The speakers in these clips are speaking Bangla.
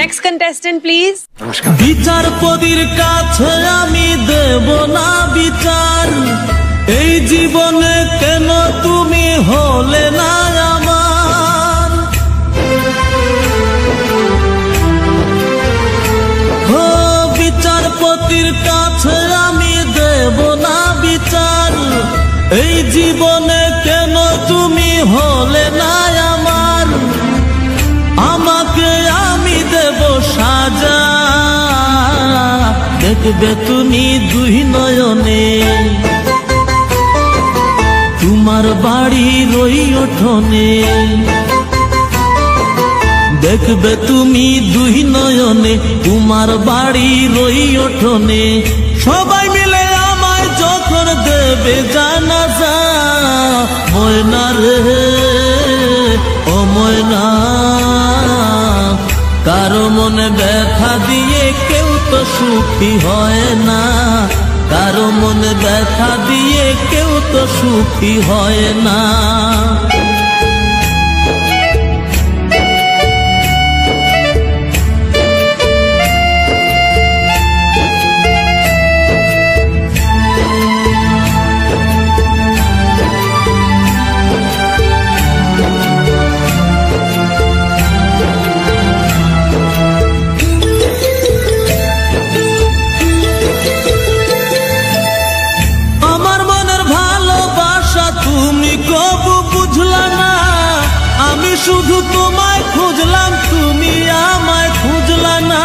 Next contestant, please. বিচারপতির কাছে আমি দেব না বিচার, এই জীবনে কেন তুমি হলে না আমার। ও বিচারপতির কাছে আমি দেব না বিচার, এই জীবনে কেন তুমি হলে না আমার। আমাকে আমি দেব সাজা, দেখবে তুমি দুই নয়নে, তোমার বাড়ির ওই উঠোনে। দেখবে তুমি দুই নয়নে, তোমার বাড়ির ওই উঠোনে। সবাই মিলে আমায় যখন দেবে জানাজা, ময়না রে ও ময়না, কারো মনে ব্যথা দিয়ে কেউ তো সুখী হয় না, কারো মনে ব্যথা দিয়ে কেউ তো সুখী হয় না। শুধু তোমায় খুঁজলাম, তুমি আমায় খুঁজলা না।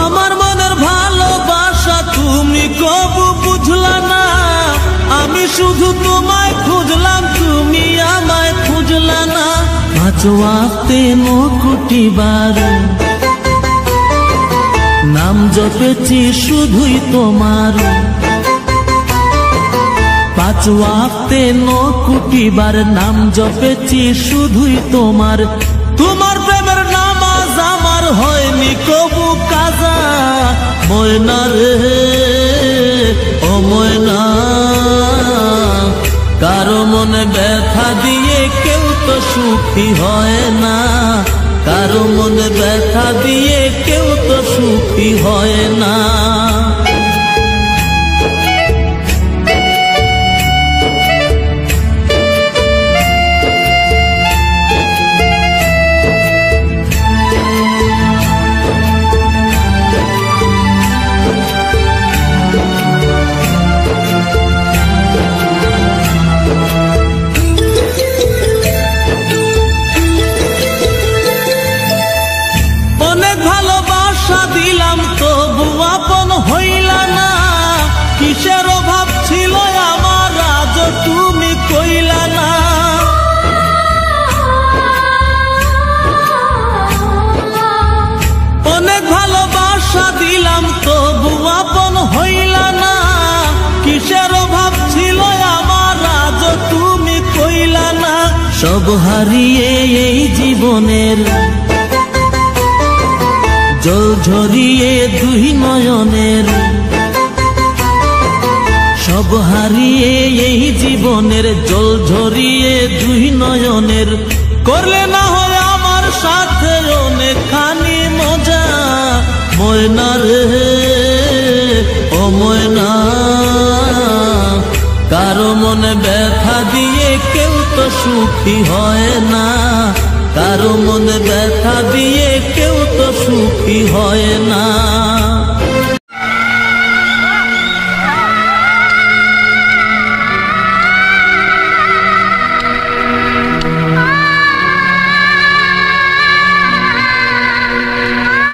আমার মনের ভালোবাসা তুমি কবু বুঝলা না। আমি শুধু তোমায় খুঁজলাম, তুমি আমায় খুঁজলা না। পাঁচ ওয়াক্তে 9 কোটি বার নাম জপেছি শুধুই তোমার। 5 ওয়াক্তে 9 কোটি বার নাম জপেছি শুধুই তোমার। তোমার প্রেমের নামাজ আমার হয়নি কবু কাজা, ময়না রে ও ময়না, কারো মনে ব্যথা দিয়ে কেউ তো সুখী হয় না, কারো মনে ব্যথা দিয়ে কেউ তো সুখী হয় না। দিলাম তবু আপন হইলা না, কিসের অভাব ছিল আমার আজ তুমি কইলা না। অনেক ভালোবাসা দিলাম তবু আপন হইলা না, কিসের অভাব ছিল আমার আজ তুমি কইলা না। সব হারিয়ে এই জীবনের জল ঝরিয়ে দুই নয়নের, সব হারিয়ে এই জীবনের জল ঝরিয়ে দুই নয়নের। করলে না হয় আমার সাথে অনেকখানি মজা, ময়না রে ও ময়না, কারো মনে ব্যথা দিয়ে কেউ তো সুখী হয় না, কারো মনে ব্যথা দিয়ে কেউ তো সুখী হয় না।